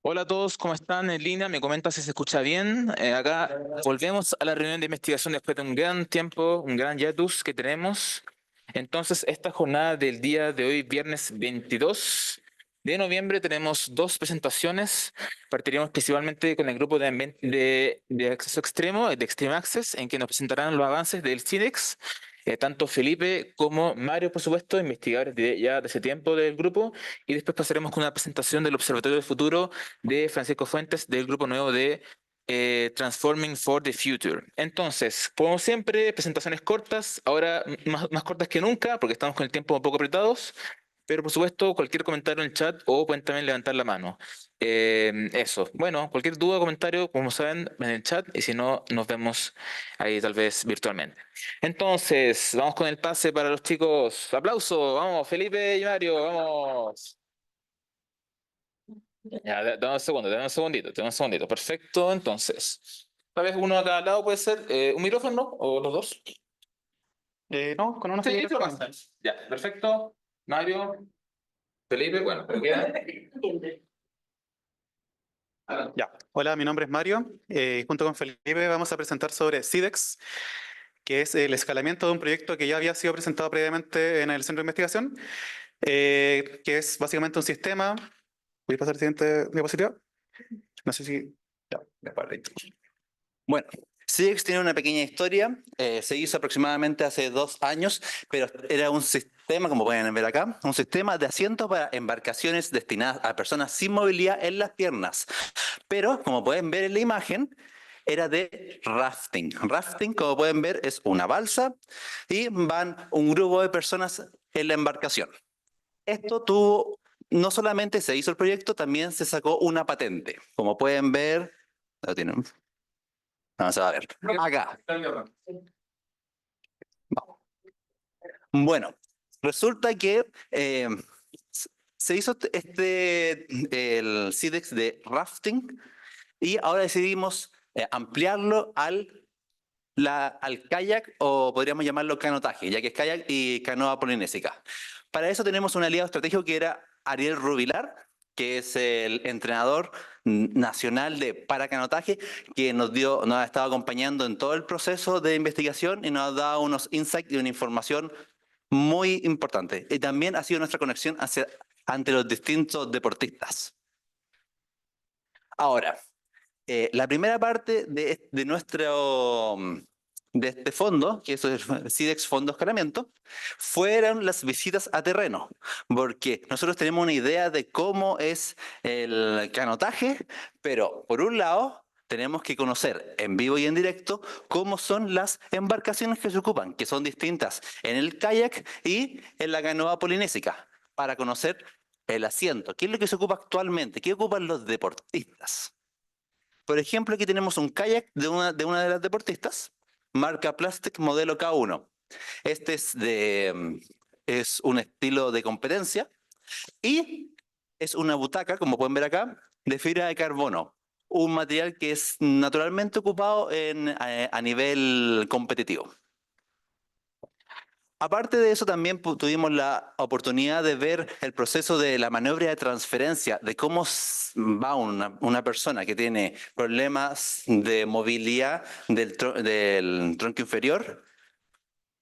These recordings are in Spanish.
Hola a todos, ¿cómo están en línea? Me comenta si se escucha bien. Acá volvemos a la reunión de investigación después de un gran tiempo, un gran hiatus que tenemos. Entonces, esta jornada del día de hoy, viernes 22 de noviembre, tenemos dos presentaciones. Partiríamos principalmente con el grupo de acceso extremo, de Extreme Access, en que nos presentarán los avances del CIDEX. Tanto Felipe como Mario, por supuesto, investigadores ya de ese tiempo del grupo, y después pasaremos con una presentación del Observatorio del Futuro de Francisco Fuentes del grupo nuevo de Transforming for the Future. Entonces, como siempre, presentaciones cortas, ahora más cortas que nunca, porque estamos con el tiempo un poco apretados, pero por supuesto, cualquier comentario en el chat o pueden también levantar la mano. Eso, bueno, cualquier duda o comentario, como saben, en el chat, y si no, nos vemos ahí tal vez virtualmente. Entonces, vamos con el pase para los chicos. Aplauso, vamos, Felipe y Mario, vamos. Ya, dame un segundo, dame un segundito, dame un segundito. Perfecto, entonces. Tal vez uno a cada lado puede ser un micrófono o los dos. No, con una Sí, sola eso persona. basta. Ya, perfecto. Mario, Felipe, bueno, pero queda. Ya. Hola, mi nombre es Mario. Junto con Felipe vamos a presentar sobre CIDEX, que es el escalamiento de un proyecto que ya había sido presentado previamente en el centro de investigación, que es básicamente un sistema. Voy a pasar a la siguiente diapositiva. No sé si... Ya, ya para ahí. Bueno, CIDEX tiene una pequeña historia. Se hizo aproximadamente hace 2 años, pero era un sistema, como pueden ver acá, un sistema de asientos para embarcaciones destinadas a personas sin movilidad en las piernas. Pero, como pueden ver en la imagen, era de rafting. Rafting, como pueden ver, es una balsa y van un grupo de personas en la embarcación. Esto tuvo, no solamente se hizo el proyecto, también se sacó una patente. Como pueden ver, lo tienen. No se va a ver. Acá. Bueno, resulta que se hizo el CIDEX de rafting y ahora decidimos ampliarlo al kayak, o podríamos llamarlo canotaje, ya que es kayak y canoa polinésica. Para eso tenemos un aliado estratégico que era Ariel Rubilar, que es el entrenador nacional de paracanotaje, que nos ha estado acompañando en todo el proceso de investigación y nos ha dado unos insights y una información muy importante. Y también ha sido nuestra conexión ante los distintos deportistas. Ahora, la primera parte de este fondo, que es el CIDEX Fondo Escalamiento, fueron las visitas a terreno, porque nosotros tenemos una idea de cómo es el canotaje, pero por un lado tenemos que conocer en vivo y en directo cómo son las embarcaciones que se ocupan, que son distintas en el kayak y en la canoa polinésica, para conocer el asiento, qué es lo que se ocupa actualmente, qué ocupan los deportistas. Por ejemplo, aquí tenemos un kayak de una de las deportistas, marca Plastic modelo K1. Este es un estilo de competencia y es una butaca, como pueden ver acá, de fibra de carbono, un material que es naturalmente ocupado a nivel competitivo. Aparte de eso, también tuvimos la oportunidad de ver el proceso de la maniobra de transferencia, de cómo va una persona que tiene problemas de movilidad del tronco inferior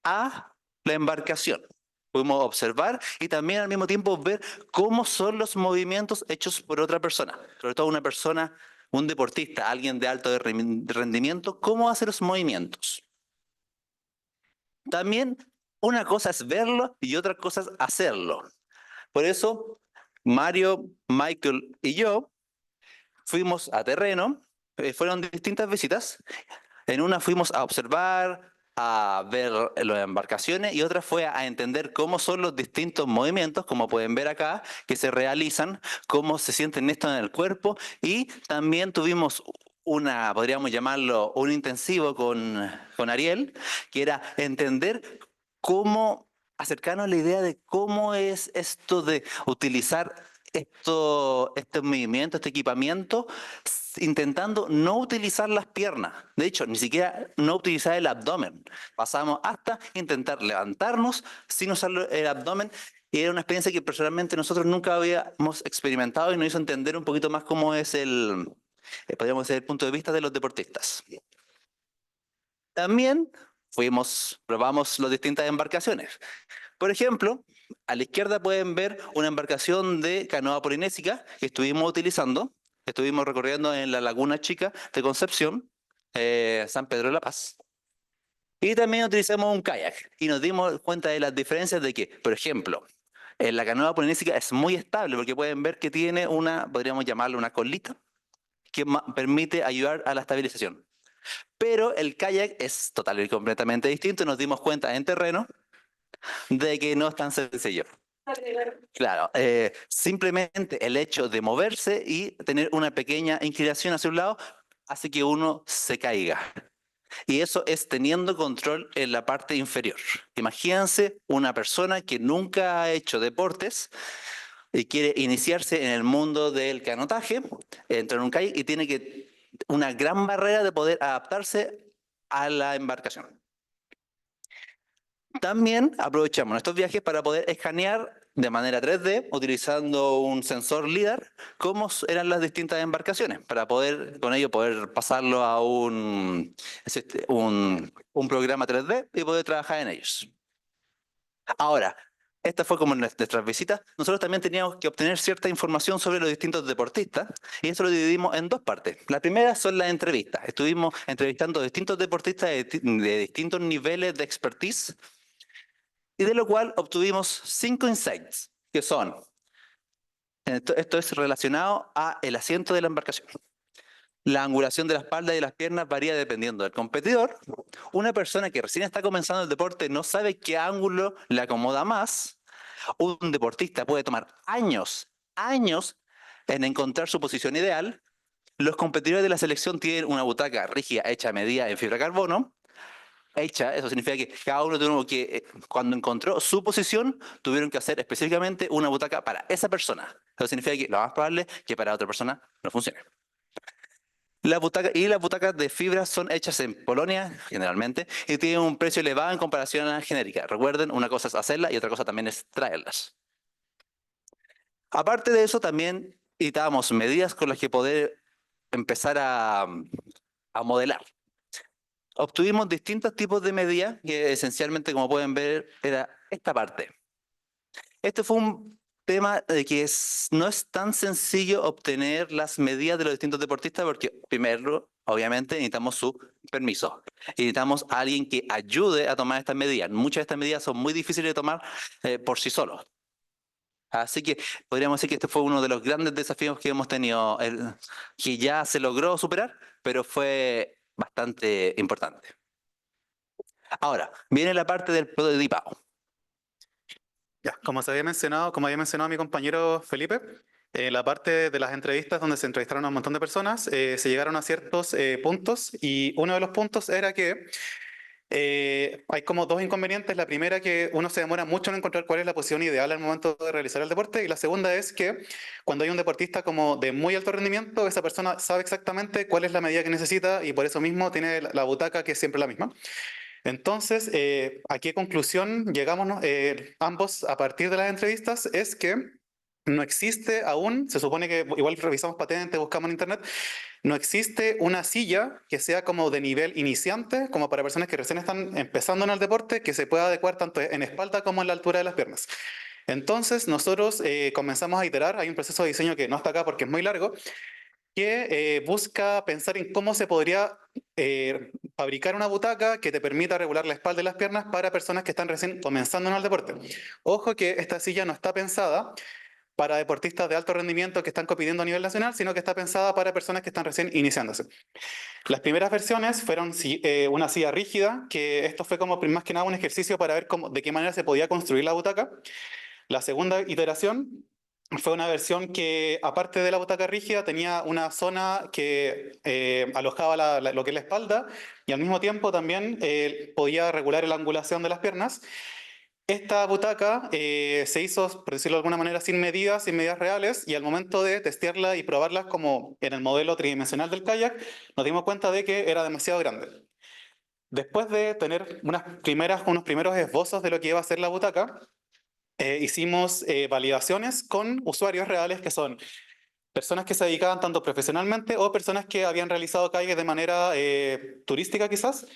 a la embarcación. Pudimos observar y también al mismo tiempo ver cómo son los movimientos hechos por otra persona, sobre todo una persona, un deportista, alguien de alto rendimiento, cómo hace los movimientos. También una cosa es verlo y otra cosa es hacerlo. Por eso, Mario, Michael y yo fuimos a terreno, fueron distintas visitas. En una fuimos a observar, a ver las embarcaciones, y otra fue a entender cómo son los distintos movimientos, como pueden ver acá, que se realizan, cómo se sienten esto en el cuerpo, y también tuvimos podríamos llamarlo un intensivo con Ariel, que era entender cómo acercarnos a la idea de cómo es esto de utilizar este movimiento, este equipamiento, intentando no utilizar las piernas. De hecho, ni siquiera no utilizar el abdomen. Pasamos hasta intentar levantarnos sin usar el abdomen Y era una experiencia que personalmente nosotros nunca habíamos experimentado y nos hizo entender un poquito más cómo es podríamos decir, el punto de vista de los deportistas. También probamos las distintas embarcaciones. Por ejemplo, a la izquierda pueden ver una embarcación de canoa polinésica que estuvimos utilizando. Estuvimos recorriendo en la Laguna Chica de Concepción, San Pedro de la Paz. Y también utilizamos un kayak y nos dimos cuenta de las diferencias de que, por ejemplo, la canoa polinésica es muy estable porque pueden ver que tiene podríamos llamarlo una colita, que permite ayudar a la estabilización. Pero el kayak es total y completamente distinto y nos dimos cuenta en terreno de que no es tan sencillo. Claro, simplemente el hecho de moverse y tener una pequeña inclinación hacia un lado hace que uno se caiga. Y eso es teniendo control en la parte inferior. Imagínense una persona que nunca ha hecho deportes y quiere iniciarse en el mundo del canotaje, entra en un kayak y tiene una gran barrera de poder adaptarse a la embarcación. También aprovechamos estos viajes para poder escanear de manera 3D, utilizando un sensor LIDAR, cómo eran las distintas embarcaciones, para con ello poder pasarlo a un programa 3D y poder trabajar en ellos. Ahora, esta fue como nuestras visitas. Nosotros también teníamos que obtener cierta información sobre los distintos deportistas y eso lo dividimos en dos partes. La primera son las entrevistas. Estuvimos entrevistando a distintos deportistas de distintos niveles de expertise y de lo cual obtuvimos 5 insights, que son, esto es relacionado a el asiento de la embarcación. La angulación de la espalda y de las piernas varía dependiendo del competidor. Una persona que recién está comenzando el deporte no sabe qué ángulo le acomoda más. Un deportista puede tomar años en encontrar su posición ideal. Los competidores de la selección tienen una butaca rígida hecha a medida en fibra de carbono. Eso significa que cada uno tuvo que, cuando encontró su posición, tuvieron que hacer específicamente una butaca para esa persona. Eso significa que lo más probable es que para otra persona no funcione. Las butacas de fibra son hechas en Polonia, generalmente, y tienen un precio elevado en comparación a la genérica. Recuerden, una cosa es hacerla y otra cosa también es traerlas. Aparte de eso, también necesitábamos medidas con las que poder empezar a modelar. Obtuvimos distintos tipos de medidas, que esencialmente, como pueden ver, era esta parte. Este fue un tema de que no es tan sencillo obtener las medidas de los distintos deportistas porque, primero, obviamente, necesitamos su permiso. Y necesitamos a alguien que ayude a tomar estas medidas. Muchas de estas medidas son muy difíciles de tomar por sí solos. Así que podríamos decir que este fue uno de los grandes desafíos que hemos tenido, que ya se logró superar, pero fue bastante importante. Ahora, viene la parte del prototipado. Ya, como había mencionado mi compañero Felipe, la parte de las entrevistas donde se entrevistaron a un montón de personas, se llegaron a ciertos puntos y uno de los puntos era que hay como dos inconvenientes. La primera, que uno se demora mucho en encontrar cuál es la posición ideal al momento de realizar el deporte, y la segunda es que cuando hay un deportista como de muy alto rendimiento, esa persona sabe exactamente cuál es la medida que necesita y por eso mismo tiene la butaca que es siempre la misma. Entonces, ¿a qué conclusión llegamos ambos a partir de las entrevistas? Es que no existe aún, se supone que igual revisamos patentes, buscamos en internet, no existe una silla que sea como de nivel iniciante, como para personas que recién están empezando en el deporte, que se pueda adecuar tanto en espalda como en la altura de las piernas. Entonces, nosotros comenzamos a iterar, hay un proceso de diseño que no está acá porque es muy largo, que busca pensar en cómo se podría fabricar una butaca que te permita regular la espalda y las piernas para personas que están recién comenzando en el deporte. Ojo que esta silla no está pensada para deportistas de alto rendimiento que están compitiendo a nivel nacional, sino que está pensada para personas que están recién iniciándose. Las primeras versiones fueron una silla rígida, que esto fue como más que nada un ejercicio para ver de qué manera se podía construir la butaca. La segunda iteración fue una versión que, aparte de la butaca rígida, tenía una zona que alojaba lo que es la espalda y al mismo tiempo también podía regular la angulación de las piernas. Esta butaca se hizo, por decirlo de alguna manera, sin medidas reales, y al momento de testearla y probarlas como en el modelo tridimensional del kayak, nos dimos cuenta de que era demasiado grande. Después de tener unos primeros esbozos de lo que iba a ser la butaca, hicimos validaciones con usuarios reales que son personas que se dedicaban tanto profesionalmente o personas que habían realizado calles de manera turística quizás,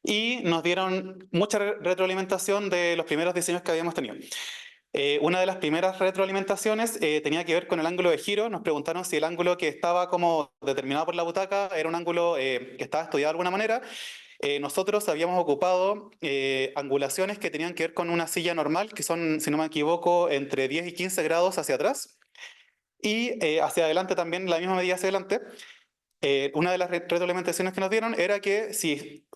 y nos dieron mucha retroalimentación de los primeros diseños que habíamos tenido. Una de las primeras retroalimentaciones tenía que ver con el ángulo de giro. Nos preguntaron si el ángulo que estaba como determinado por la butaca era un ángulo que estaba estudiado de alguna manera. Nosotros habíamos ocupado angulaciones que tenían que ver con una silla normal, que son, si no me equivoco, entre 10 y 15 grados hacia atrás. Y hacia adelante también, la misma medida hacia adelante. Una de las retroalimentaciones que nos dieron era que si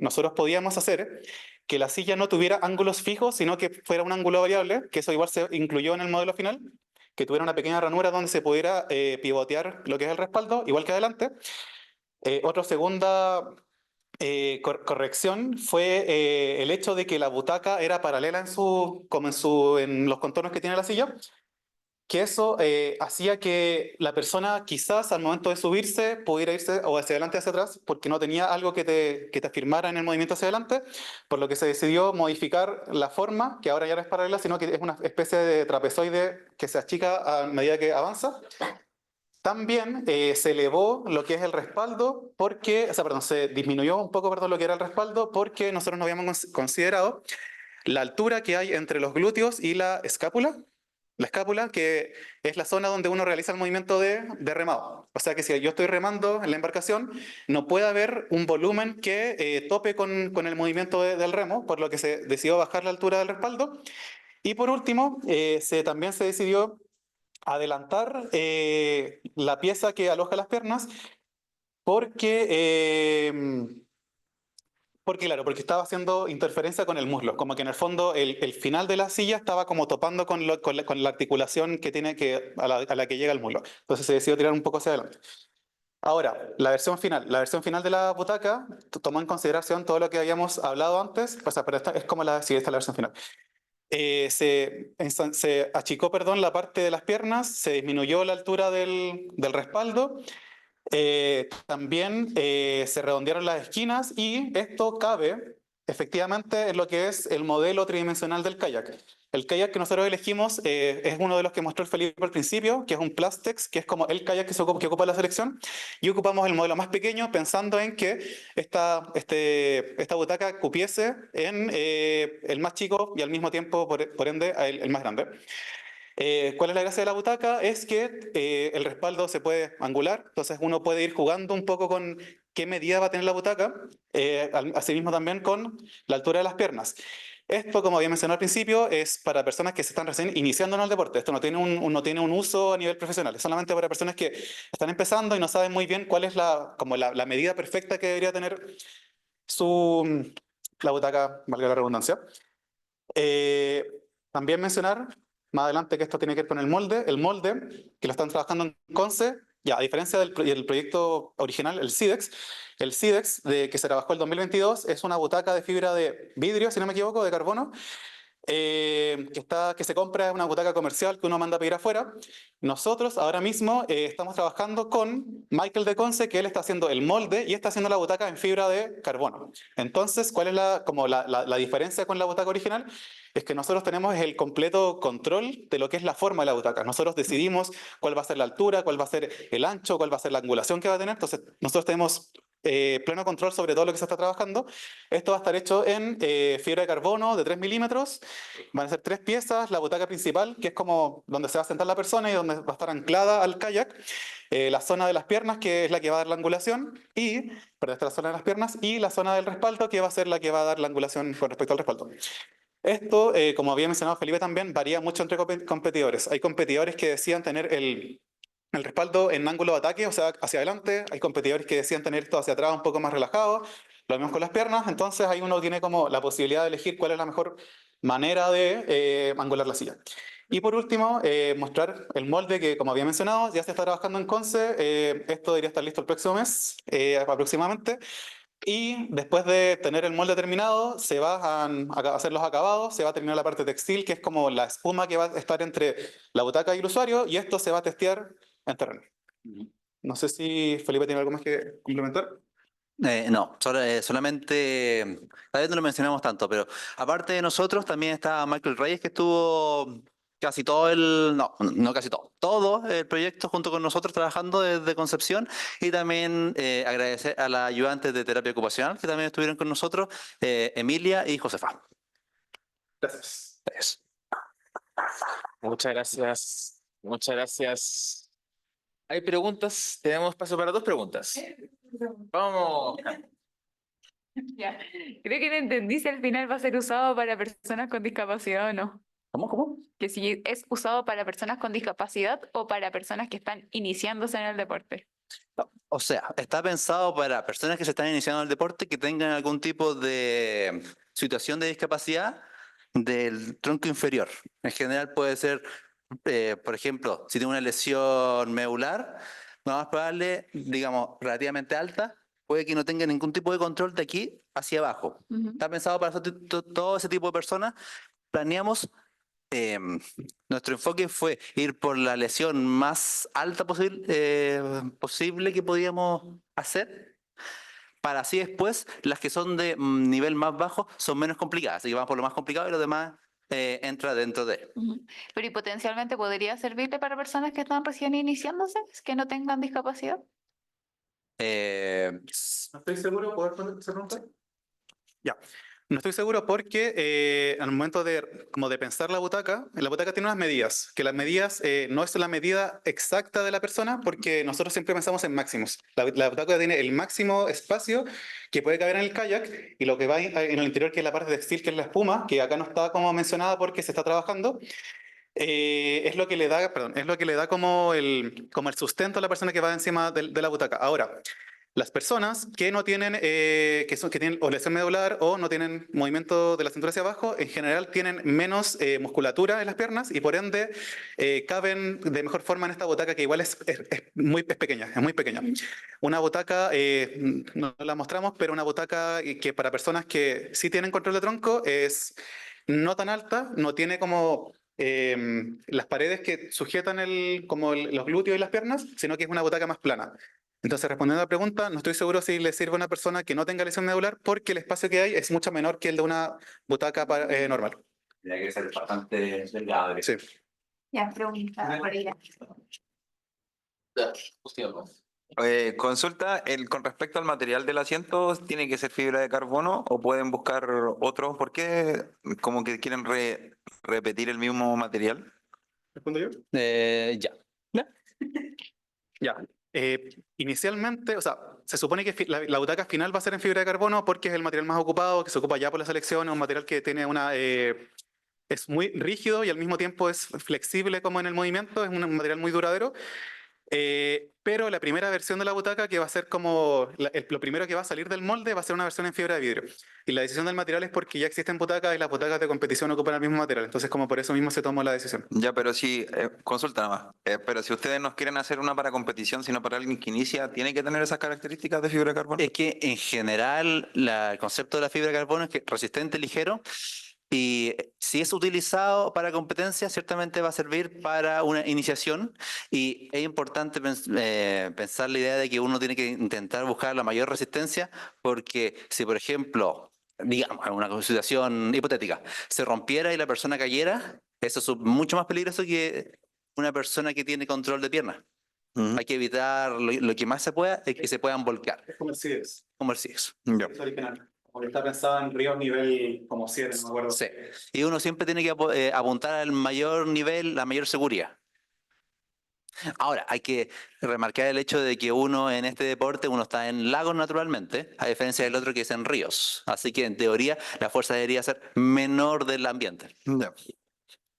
nosotros podíamos hacer que la silla no tuviera ángulos fijos, sino que fuera un ángulo variable, que eso igual se incluyó en el modelo final, que tuviera una pequeña ranura donde se pudiera pivotear lo que es el respaldo, igual que adelante. Otra segunda corrección fue el hecho de que la butaca era paralela en los contornos que tiene la silla, que eso hacía que la persona quizás al momento de subirse pudiera irse o hacia adelante o hacia atrás porque no tenía algo que te afirmara en el movimiento hacia adelante, por lo que se decidió modificar la forma, que ahora ya no es paralela, sino que es una especie de trapezoide que se achica a medida que avanza. También se elevó lo que es el respaldo porque, o sea, perdón, se disminuyó un poco, perdón, lo que era el respaldo porque nosotros no habíamos considerado la altura que hay entre los glúteos y la escápula. La escápula, que es la zona donde uno realiza el movimiento de remado. O sea que si yo estoy remando en la embarcación, no puede haber un volumen que tope con el movimiento del remo, por lo que se decidió bajar la altura del respaldo. Y por último, también se decidió adelantar la pieza que aloja las piernas porque estaba haciendo interferencia con el muslo, como que en el fondo el final de la silla estaba como topando con la articulación a la que llega el muslo. Entonces se decidió tirar un poco hacia adelante. Ahora, la versión final de la butaca tomó en consideración todo lo que habíamos hablado antes, o sea, pero esta es como esta es la versión final. Se achicó, perdón, la parte de las piernas, se disminuyó la altura del respaldo. También se redondearon las esquinas y esto cabe efectivamente en lo que es el modelo tridimensional del kayak. El kayak que nosotros elegimos es uno de los que mostró el Felipe al principio, que es un Plastex, que es como el kayak que ocupa la selección, y ocupamos el modelo más pequeño pensando en que esta butaca cupiese en el más chico y al mismo tiempo, por ende, el más grande. ¿Cuál es la gracia de la butaca? Es que el respaldo se puede angular, entonces uno puede ir jugando un poco con qué medida va a tener la butaca, asimismo también con la altura de las piernas. Esto, como había mencionado al principio, es para personas que se están recién iniciando en el deporte. Esto no tiene un uso a nivel profesional, es solamente para personas que están empezando y no saben muy bien cuál es la medida perfecta que debería tener la butaca, valga la redundancia. También mencionar más adelante que esto tiene que ver con el molde que lo están trabajando en Conce, ya a diferencia del proyecto original, el SIDEX que se trabajó el 2022 es una butaca de fibra de vidrio, si no me equivoco, de carbono, que se compra, es una butaca comercial que uno manda a pedir afuera. Nosotros ahora mismo estamos trabajando con Michael de Conce, que él está haciendo el molde y está haciendo la butaca en fibra de carbono. Entonces, ¿cuál es la diferencia con la butaca original? Es que nosotros tenemos el completo control de lo que es la forma de la butaca. Nosotros decidimos cuál va a ser la altura, cuál va a ser el ancho, cuál va a ser la angulación que va a tener. Entonces, nosotros tenemos pleno control sobre todo lo que se está trabajando. Esto va a estar hecho en fibra de carbono de 3 milímetros. Van a ser 3 piezas, la butaca principal, que es como donde se va a sentar la persona y donde va a estar anclada al kayak, la zona de las piernas, que es la que va a dar la angulación, perdón, esta es la zona de las piernas, y la zona del respaldo, que va a ser la que va a dar la angulación con respecto al respaldo. Esto, como había mencionado Felipe también, varía mucho entre competidores. Hay competidores que decían tener el respaldo en ángulo de ataque, o sea, hacia adelante. Hay competidores que decían tener esto hacia atrás un poco más relajado. Lo mismo con las piernas. Entonces ahí uno tiene como la posibilidad de elegir cuál es la mejor manera de angular la silla. Y por último, mostrar el molde que, como había mencionado, ya se está trabajando en Conce. Esto debería estar listo el próximo mes, aproximadamente. Y después de tener el molde terminado, se van a hacer los acabados, se va a terminar la parte textil, que es como la espuma que va a estar entre la butaca y el usuario, y esto se va a testear en terreno. No sé si Felipe tiene algo más que complementar. No, solamente, tal vez no lo mencionamos tanto, pero aparte de nosotros también está Michael Reyes que estuvo casi todo no casi todo el proyecto junto con nosotros trabajando desde concepción y también agradecer a las ayudantes de terapia ocupacional que también estuvieron con nosotros, Emilia y Josefa. Gracias. Tres. Muchas gracias. Muchas gracias. ¿Hay preguntas? Tenemos espacio para 2 preguntas. Vamos. Ya. Creo que no entendí si al final va a ser usado para personas con discapacidad o no. ¿Cómo? Que si es usado para personas con discapacidad o para personas que están iniciándose en el deporte. No, o sea, está pensado para personas que se están iniciando en el deporte que tengan algún tipo de situación de discapacidad del tronco inferior. En general puede ser, por ejemplo, si tiene una lesión medular, lo más probable, digamos, relativamente alta, puede que no tenga ningún tipo de control de aquí hacia abajo. Ujú. Está pensado para todo ese tipo de personas. Planeamos nuestro enfoque fue ir por la lesión más alta posible que podíamos hacer, para así después las que son de nivel más bajo son menos complicadas. Así que vamos por lo más complicado y lo demás entra dentro de. Ujú. Pero y potencialmente podría servirle para personas que están recién iniciándose, que no tengan discapacidad. Eh, No estoy seguro, ¿puedo responder esa pregunta? Ya. No estoy seguro porque al momento como de pensar la butaca tiene unas medidas, que las medidas no es la medida exacta de la persona porque nosotros siempre pensamos en máximos. La butaca tiene el máximo espacio que puede caber en el kayak y lo que va en el interior, que es la parte textil, que es la espuma, que acá no está como mencionada porque se está trabajando. Es lo que le da, perdón, es lo que le da como el sustento a la persona que va encima de la butaca. Ahora, las personas que no tienen, que tienen o lesión medular o no tienen movimiento de la cintura hacia abajo, en general tienen menos musculatura en las piernas y por ende caben de mejor forma en esta butaca que igual es pequeña, es muy pequeña. Una butaca, no la mostramos, pero una butaca que para personas que sí tienen control de tronco es no tan alta, no tiene como las paredes que sujetan los glúteos y las piernas, sino que es una butaca más plana. Entonces, respondiendo a la pregunta, no estoy seguro si le sirve a una persona que no tenga lesión medular porque el espacio que hay es mucho menor que el de una butaca normal. Tendría que ser bastante delgado. Sí. Ya, pregunta por ella. Consulta, con respecto al material del asiento, ¿tiene que ser fibra de carbono o pueden buscar otro? ¿Por qué como que quieren repetir el mismo material? ¿Respondo yo? Ya. Ya. Inicialmente, o sea, se supone que la butaca final va a ser en fibra de carbono porque es el material más ocupado, que se ocupa ya por la selección, es un material que tiene es muy rígido y al mismo tiempo es flexible como en el movimiento, es un material muy duradero. Pero la primera versión de la butaca, que va a ser como lo primero que va a salir del molde, va a ser una versión en fibra de vidrio. Y la decisión del material es porque ya existen butacas y las butacas de competición ocupan el mismo material. Entonces, como por eso mismo se tomó la decisión. Ya, pero si, consulta nada más, pero si ustedes no quieren hacer una para competición, sino para alguien que inicia, ¿tiene que tener esas características de fibra de carbono? Es que en general el concepto de la fibra de carbono es que resistente, ligero, y si es utilizado para competencia, ciertamente va a servir para una iniciación y es importante pensar la idea de que uno tiene que intentar buscar la mayor resistencia porque si, por ejemplo, digamos, en una situación hipotética, se rompiera y la persona cayera, eso es mucho más peligroso que una persona que tiene control de pierna. Ujú. Hay que evitar lo que más se pueda, es que se puedan volcar, Es como el CIDES, como el CIEX. Ya. es original. Porque está pensado en ríos nivel como 7, no me acuerdo. Sí. Y uno siempre tiene que apuntar al mayor nivel, la mayor seguridad. Ahora, hay que remarcar el hecho de que uno en este deporte, uno está en lagos naturalmente, a diferencia del otro que es en ríos. Así que en teoría la fuerza debería ser menor del ambiente. Ya.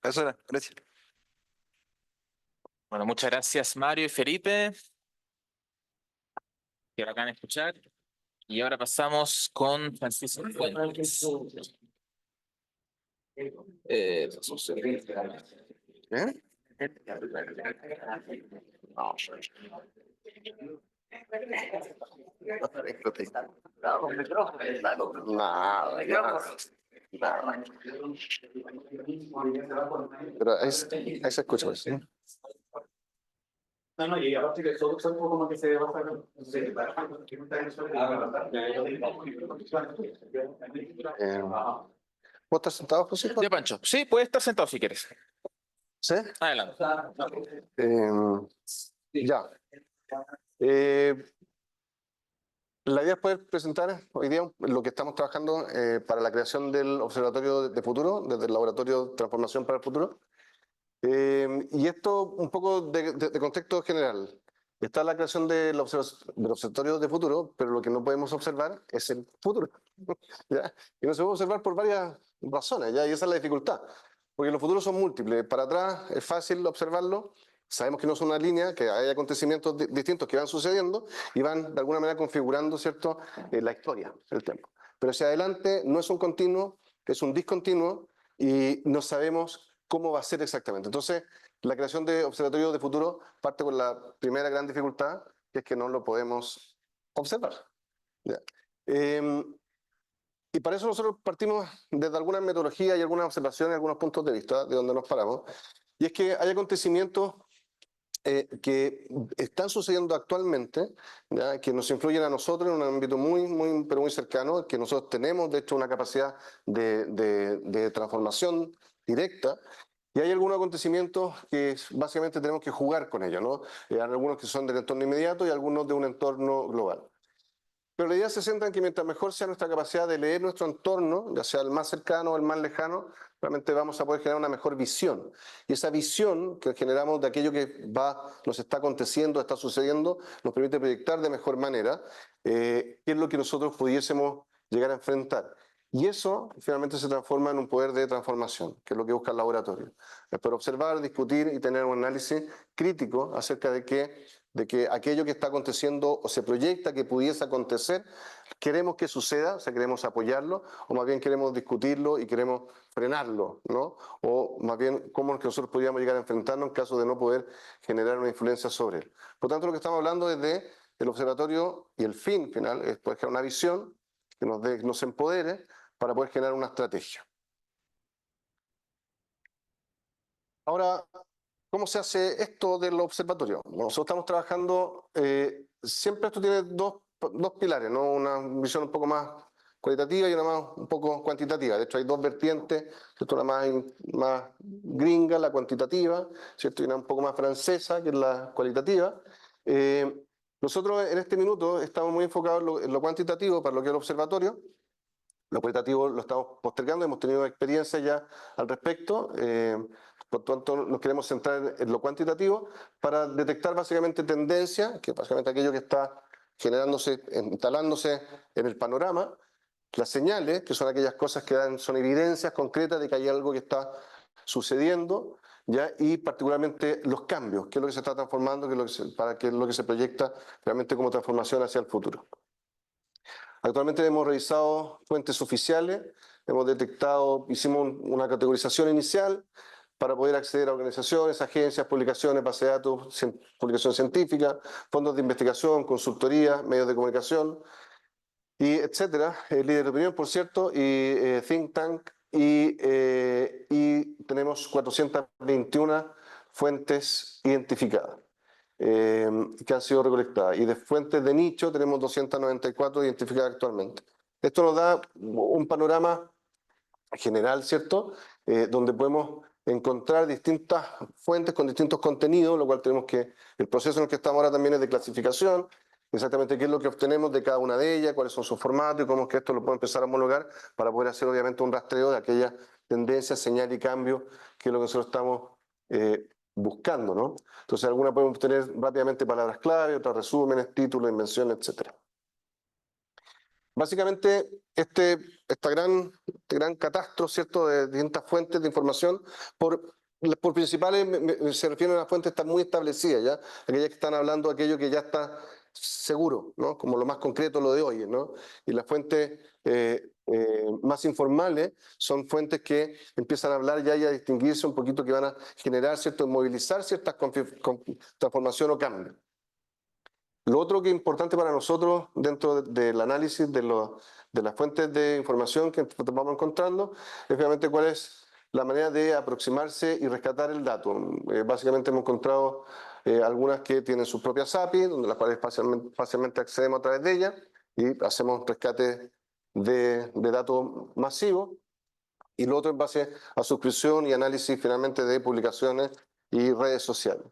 Eso era, gracias. Bueno, muchas gracias Mario y Felipe. Que lo acaban de escuchar. Y ahora pasamos con Francisco Fuentes. Pero ahí se escucha, pues, ¿no? No, no, y aparte que todo son como que se basa ¿Vos estás sentado, José? Ya, Pancho. Sí, puedes estar sentado si quieres. ¿Sí? Adelante. Ya. Eh, la idea es poder presentar hoy día lo que estamos trabajando para la creación del Observatorio de Futuro, desde el Laboratorio de Transformación para el Futuro. Y esto un poco de contexto general. Está la creación del Observatorio de Futuro, pero lo que no podemos observar es el futuro. ¿Ya? Y no se puede observar por varias razones, ¿ya? Y esa es la dificultad. Porque los futuros son múltiples. Para atrás es fácil observarlo. Sabemos que no son una línea, que hay acontecimientos distintos que van sucediendo y van de alguna manera configurando, ¿cierto?, la historia, el tiempo. Pero hacia adelante no es un continuo, es un discontinuo y no sabemos cómo va a ser exactamente. Entonces, la creación de observatorios de futuro parte con la primera gran dificultad, que es que no lo podemos observar. ¿Ya? Y para eso nosotros partimos desde algunas metodologías y algunas observaciones, algunos puntos de vista de donde nos paramos. Y es que hay acontecimientos que están sucediendo actualmente, ¿ya?, que nos influyen a nosotros en un ámbito pero muy cercano, que nosotros tenemos, de hecho, una capacidad de transformación directa. Y hay algunos acontecimientos que básicamente tenemos que jugar con ellos, ¿no? Hay algunos que son del entorno inmediato y algunos de un entorno global. Pero la idea se centra en que mientras mejor sea nuestra capacidad de leer nuestro entorno, ya sea el más cercano o el más lejano, realmente vamos a poder generar una mejor visión. Y esa visión que generamos de aquello que nos está aconteciendo, está sucediendo, nos permite proyectar de mejor manera qué es lo que nosotros pudiésemos llegar a enfrentar. Y eso finalmente se transforma en un poder de transformación, que es lo que busca el laboratorio. Es poder observar, discutir y tener un análisis crítico acerca de que aquello que está aconteciendo o se proyecta que pudiese acontecer, queremos que suceda, o sea, queremos apoyarlo, o más bien queremos discutirlo y queremos frenarlo, ¿no? O más bien cómo es que nosotros podríamos llegar a enfrentarnos en caso de no poder generar una influencia sobre él. Por tanto, lo que estamos hablando es de el observatorio y el fin final, es poder generar una visión que nos empodere para poder generar una estrategia. Ahora, ¿cómo se hace esto del observatorio? Bueno, nosotros estamos trabajando, siempre esto tiene dos pilares, ¿no? Una visión un poco más cualitativa y una más un poco cuantitativa. De hecho, hay dos vertientes, ¿cierto? Una más gringa, la cuantitativa, ¿cierto? Y una un poco más francesa, que es la cualitativa. Nosotros en este minuto estamos muy enfocados en lo cuantitativo para lo que es el observatorio. Lo cualitativo lo estamos postergando, hemos tenido experiencia ya al respecto, por tanto nos queremos centrar en lo cuantitativo para detectar básicamente tendencias, que es básicamente aquello que está generándose, instalándose en el panorama, las señales, que son aquellas cosas que son evidencias concretas de que hay algo que está sucediendo, ¿ya? Y particularmente los cambios, qué es lo que se está transformando, para qué es lo que se proyecta realmente como transformación hacia el futuro. Actualmente hemos revisado fuentes oficiales, hemos detectado, hicimos una categorización inicial para poder acceder a organizaciones, agencias, publicaciones, bases de datos, publicación científica, fondos de investigación, consultoría, medios de comunicación, y etcétera, líderes de opinión, por cierto, y think tank, y tenemos 421 fuentes identificadas. Que han sido recolectadas. Y de fuentes de nicho tenemos 294 identificadas actualmente. Esto nos da un panorama general, ¿cierto? Donde podemos encontrar distintas fuentes con distintos contenidos, lo cual el proceso en el que estamos ahora también es de clasificación, exactamente qué es lo que obtenemos de cada una de ellas, cuáles son sus formatos y cómo es que esto lo podemos empezar a homologar para poder hacer obviamente un rastreo de aquellas tendencias, señal y cambio que es lo que nosotros estamos buscando, ¿no? Entonces, algunas podemos obtener rápidamente palabras clave, otras resúmenes, títulos, invenciones, etc. Básicamente, este gran catastro, ¿cierto?, de distintas fuentes de información, por principales se refieren a las fuentes que están muy establecidas, ¿ya? Aquellas que están hablando de aquello que ya está seguro, ¿no? Como lo más concreto, lo de hoy, ¿no? Y las fuentes más informales son fuentes que empiezan a hablar ya y a distinguirse un poquito, que van a generar, ¿cierto?, movilizar ciertas transformación o cambio. Lo otro que es importante para nosotros dentro del análisis de las fuentes de información que vamos encontrando es obviamente cuál es la manera de aproximarse y rescatar el dato. Básicamente hemos encontrado algunas que tienen sus propias API, donde las cuales fácilmente accedemos a través de ellas y hacemos rescate de datos masivos. Y lo otro en base a suscripción y análisis finalmente de publicaciones y redes sociales.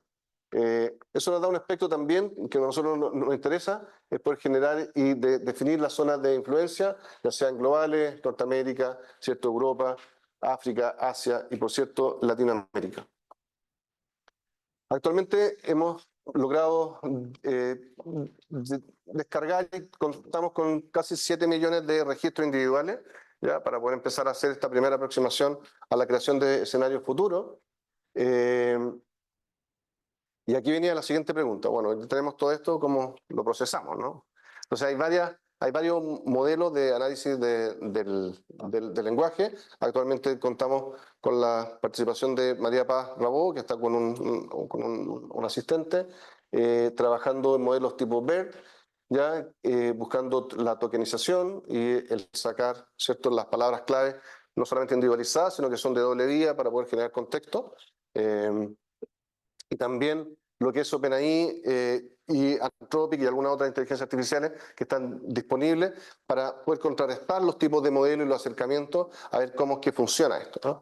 Eso nos da un aspecto también que a nosotros nos interesa, es poder generar y definir las zonas de influencia, ya sean globales, Norteamérica, ¿cierto? Europa, África, Asia y, por cierto, Latinoamérica. Actualmente hemos logrado descargar y contamos con casi 7 millones de registros individuales, ¿ya? Para poder empezar a hacer esta primera aproximación a la creación de escenarios futuros. Y aquí venía la siguiente pregunta. Bueno, tenemos todo esto, ¿cómo lo procesamos, no? Entonces hay varios modelos de análisis del lenguaje. Actualmente contamos con la participación de María Paz Rabó, que está con un asistente, trabajando en modelos tipo BERT, ya buscando la tokenización y el sacar, ¿cierto?, las palabras clave, no solamente individualizadas, sino que son de doble vía para poder generar contexto. Y también lo que es OpenAI y Anthropic y algunas otras inteligencias artificiales que están disponibles para poder contrarrestar los tipos de modelos y los acercamientos a ver cómo es que funciona esto, ¿no?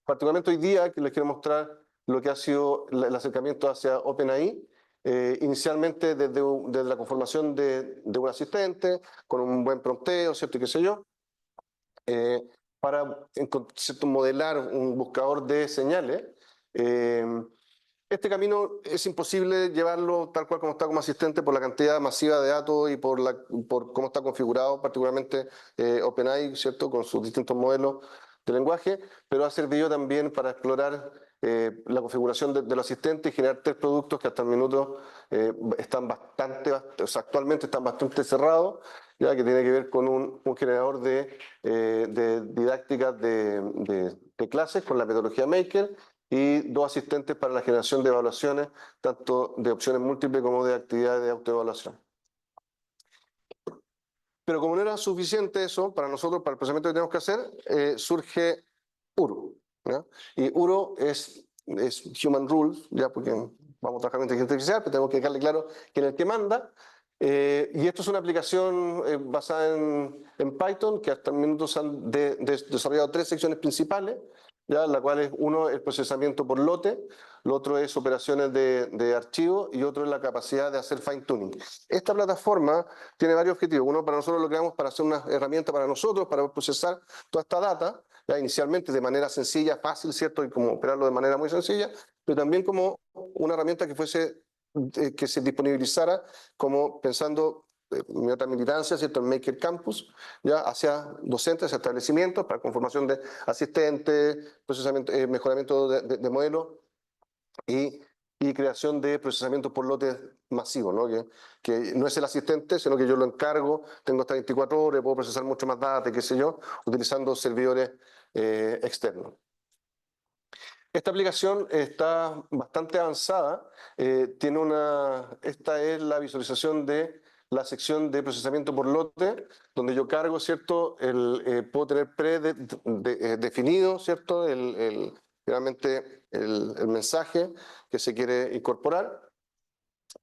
Particularmente hoy día que les quiero mostrar lo que ha sido el acercamiento hacia OpenAI, inicialmente desde la conformación de un asistente, con un buen prompteo, ¿cierto? Y qué sé yo, para ¿cierto?, modelar un buscador de señales. Este camino es imposible llevarlo tal cual como está como asistente por la cantidad masiva de datos y por cómo está configurado, particularmente OpenAI, ¿cierto?, con sus distintos modelos de lenguaje, pero ha servido también para explorar la configuración de los asistentes y generar 3 productos que hasta el minuto están actualmente están bastante cerrados, ya que tiene que ver con un generador de didácticas de clases con la metodología Maker, y 2 asistentes para la generación de evaluaciones, tanto de opciones múltiples como de actividades de autoevaluación. Pero como no era suficiente eso, para nosotros, para el procesamiento que tenemos que hacer, surge URO, ¿ya? Y URO es Human Rules, ya, porque vamos a trabajar con inteligencia artificial, pero tenemos que dejarle claro quién es el que manda. Y esto es una aplicación basada en Python, que hasta el minuto se han desarrollado 3 secciones principales, ¿ya? La cual es uno, el procesamiento por lote, lo otro es operaciones de archivo y otro es la capacidad de hacer fine tuning. Esta plataforma tiene varios objetivos. Uno, para nosotros lo creamos para hacer una herramienta para nosotros, para procesar toda esta data, ya inicialmente de manera sencilla, fácil, ¿cierto? Y como operarlo de manera muy sencilla, pero también como una herramienta que que se disponibilizara como pensando mi otra militancia, ¿cierto?, en Maker Campus, ya hacia docentes, hacia establecimientos, para conformación de asistentes, procesamiento, mejoramiento de modelos y creación de procesamiento por lotes masivos, ¿no? Que no es el asistente, sino que yo lo encargo, tengo hasta 24 horas, puedo procesar mucho más datos, qué sé yo, utilizando servidores externos. Esta aplicación está bastante avanzada. Esta es la visualización de la sección de procesamiento por lote, donde yo cargo, ¿cierto? Puedo tener predefinido, ¿cierto? Realmente el mensaje que se quiere incorporar.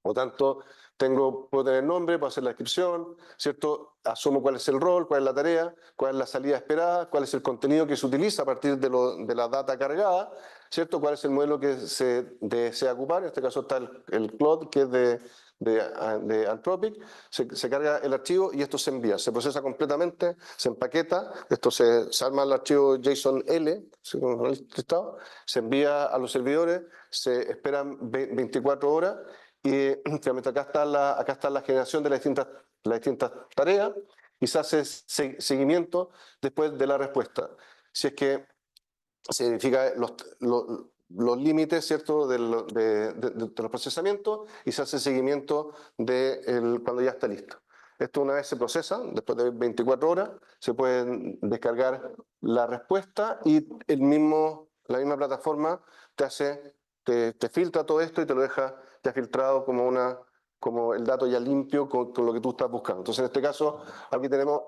Por lo tanto, puedo tener nombre, puedo hacer la descripción, ¿cierto? Asumo cuál es el rol, cuál es la tarea, cuál es la salida esperada, cuál es el contenido que se utiliza a partir de la data cargada, ¿cierto? Cuál es el modelo que se desea ocupar. En este caso está el Claude, que es de Anthropic. Se carga el archivo y esto se envía. Se procesa completamente, se empaqueta, se arma el archivo JSON-L, se envía a los servidores, se esperan 24 horas. Y finalmente acá está la generación de las distintas tareas y se hace seguimiento después de la respuesta. Si es que se verifica los límites, ¿cierto?, de los procesamientos y se hace seguimiento cuando ya está listo. Esto una vez se procesa, después de 24 horas, se puede descargar la respuesta y la misma plataforma te filtra todo esto y te lo deja ya filtrado como el dato ya limpio con lo que tú estás buscando. Entonces, en este caso, aquí tenemos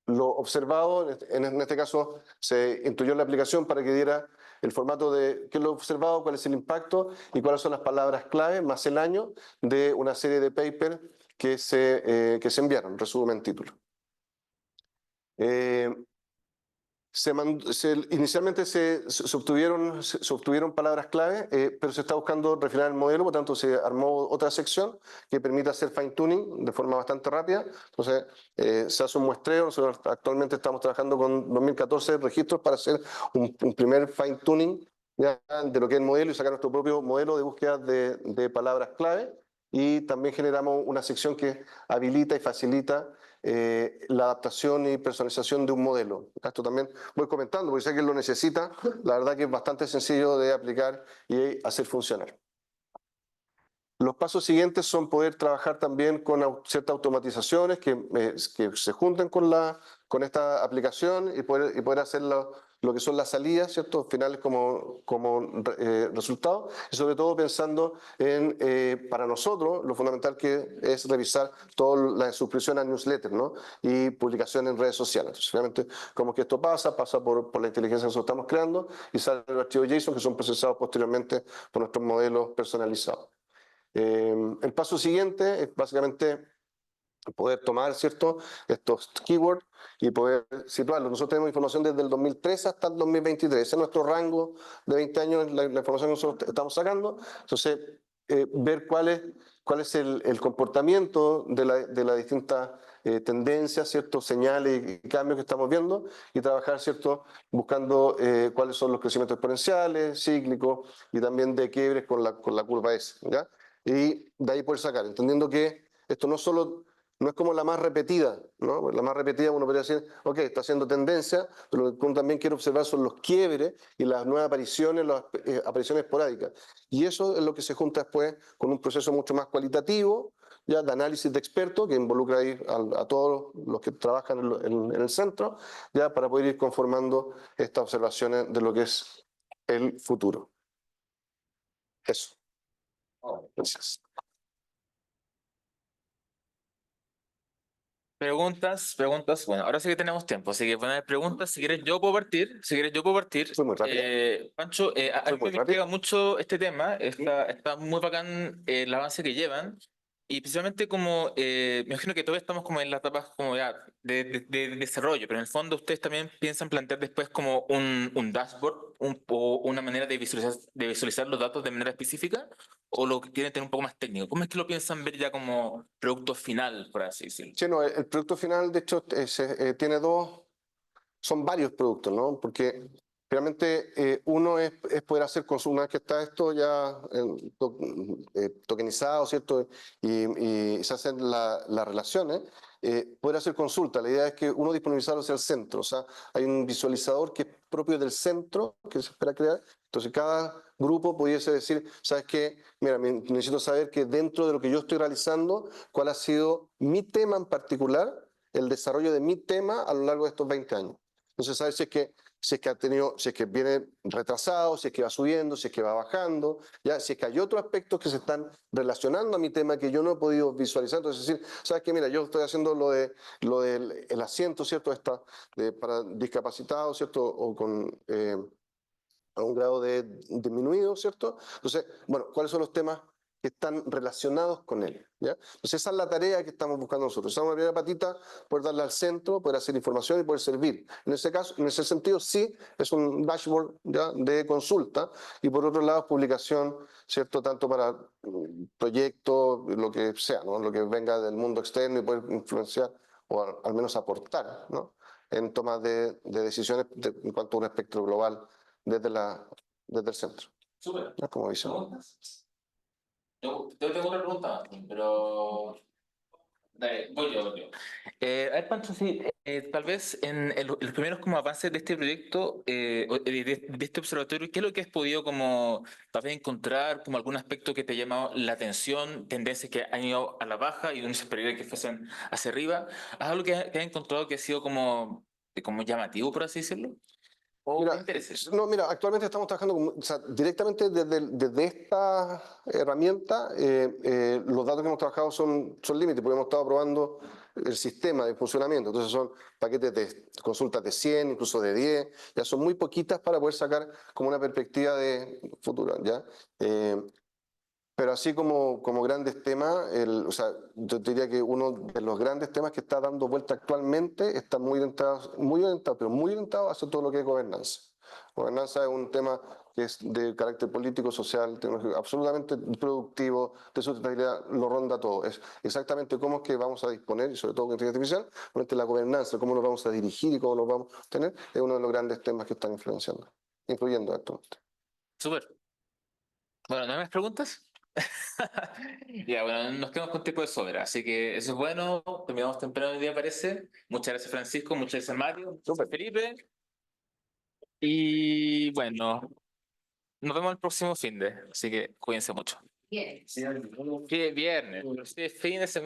lo observado, en este caso se intuyó en la aplicación para que diera el formato de qué es lo observado, cuál es el impacto y cuáles son las palabras clave, más el año de una serie de papers que se enviaron, resumen título. Inicialmente se obtuvieron palabras clave, pero se está buscando refinar el modelo, por tanto se armó otra sección que permite hacer fine tuning de forma bastante rápida. Entonces se hace un muestreo. Nosotros actualmente estamos trabajando con 2014 registros para hacer un primer fine tuning ya, de lo que es el modelo y sacar nuestro propio modelo de búsqueda de palabras clave. Y también generamos una sección que habilita y facilita la adaptación y personalización de un modelo. Esto también voy comentando porque sé que lo necesita. La verdad que es bastante sencillo de aplicar y hacer funcionar. Los pasos siguientes son poder trabajar también con ciertas automatizaciones que se junten con esta aplicación y poder hacer lo que son las salidas, ¿cierto? Finales como resultado. Y sobre todo pensando en, para nosotros, lo fundamental que es revisar toda la suscripción a newsletter, ¿no? Y publicación en redes sociales. Entonces, finalmente, como que esto pasa por la inteligencia que nosotros estamos creando y salen los archivos JSON que son procesados posteriormente por nuestros modelos personalizados. El paso siguiente es básicamente poder tomar, ¿cierto?, estos keywords y poder situarlos. Nosotros tenemos información desde el 2013 hasta el 2023. Ese es nuestro rango de 20 años, la información que nosotros estamos sacando. Entonces, ver cuál es el comportamiento de las distintas tendencias, ¿cierto?, señales y cambios que estamos viendo y trabajar, ¿cierto?, buscando cuáles son los crecimientos exponenciales, cíclicos y también de quiebres con la curva S, ¿ya? Y de ahí poder sacar, entendiendo que esto no es como la más repetida, ¿no? La más repetida uno podría decir, ok, está haciendo tendencia, pero lo que uno también quiere observar son los quiebres y las nuevas apariciones, las apariciones esporádicas. Y eso es lo que se junta después con un proceso mucho más cualitativo, ya de análisis de expertos, que involucra ahí a todos los que trabajan en el centro, ya para poder ir conformando estas observaciones de lo que es el futuro. Eso. Gracias. Preguntas. Bueno, ahora sí que tenemos tiempo, así que poner preguntas. Si quieres, yo puedo partir. Fue muy rápido. Pancho, a Fue mí muy me rápido. pega mucho este tema. Está muy bacán el avance que llevan. Y principalmente como, me imagino que todavía estamos como en las etapas como ya de desarrollo, pero en el fondo ustedes también piensan plantear después como un dashboard o una manera de visualizar los datos de manera específica, o lo que quieren tener un poco más técnico. ¿Cómo es que lo piensan ver ya como producto final, por así decirlo? Sí, no, el producto final, de hecho, tiene son varios productos, ¿no? Porque realmente uno es poder hacer consulta, una vez que está esto ya tokenizado, ¿cierto? Y se hacen las relaciones, poder hacer consulta. La idea es que uno disponibilizarlo hacia el centro, o sea, hay un visualizador que es propio del centro que se espera crear. Entonces, cada grupo pudiese decir, ¿sabes qué? Mira, necesito saber que dentro de lo que yo estoy realizando, cuál ha sido mi tema en particular, el desarrollo de mi tema a lo largo de estos 20 años. Entonces, saber si es que ha tenido, si es que viene retrasado, si es que va subiendo, si es que va bajando, ya, si es que hay otros aspectos que se están relacionando a mi tema que yo no he podido visualizar. Entonces, es decir, sabes que mira, yo estoy haciendo lo del el asiento, ¿cierto? Para discapacitados, ¿cierto? O con a un grado de disminuido, ¿cierto? Entonces, bueno, ¿cuáles son los temas que están relacionados con él? ¿Ya? Entonces, esa es la tarea que estamos buscando nosotros. Esa es una primera patita, poder darle al centro, poder hacer información y poder servir. En ese caso, en ese sentido, sí, es un dashboard, ¿ya?, de consulta, y por otro lado, publicación, ¿cierto? Tanto para proyectos, lo que sea, ¿no? Lo que venga del mundo externo y poder influenciar o al menos aportar, ¿no?, en tomas de decisiones en cuanto a un espectro global desde el centro. Súper. ¿No? Como visión. ¿Preguntas? Yo tengo otra pregunta más, pero... Dale, voy yo. A ver, Pancho, sí, tal vez en los primeros como avances de este proyecto, de este observatorio, ¿qué es lo que has podido como tal vez encontrar como algún aspecto que te ha llamado la atención, tendencias que han ido a la baja y uno se esperaría que fuesen hacia arriba? ¿Has algo que has encontrado que ha sido como llamativo, por así decirlo? ¿O Mira, qué intereses? no, mira, actualmente estamos trabajando o sea, directamente desde esta herramienta. Los datos que hemos trabajado son límites, porque hemos estado probando el sistema de funcionamiento. Entonces son paquetes de consultas de 100, incluso de 10, ya son muy poquitas para poder sacar como una perspectiva de futuro, ¿ya? Pero así como grandes temas, o sea, yo te diría que uno de los grandes temas que está dando vuelta actualmente está muy orientado hacia todo lo que es gobernanza. Gobernanza es un tema que es de carácter político, social, tecnológico, absolutamente productivo, de sustentabilidad, lo ronda todo. Es exactamente cómo es que vamos a disponer, y sobre todo con inteligencia artificial, realmente la gobernanza, cómo nos vamos a dirigir y cómo nos vamos a tener, es uno de los grandes temas que están influyendo actualmente. Súper. Bueno, ¿no hay más preguntas? Ya, bueno, nos quedamos con tiempo de sobra, así que eso es bueno. Terminamos temprano el día, parece. Muchas gracias, Francisco. Muchas gracias, Mario. Muchas gracias, Felipe. Y bueno, nos vemos el próximo fin de. Así que cuídense mucho. Bien. Que viernes, pero sí, fin de semana.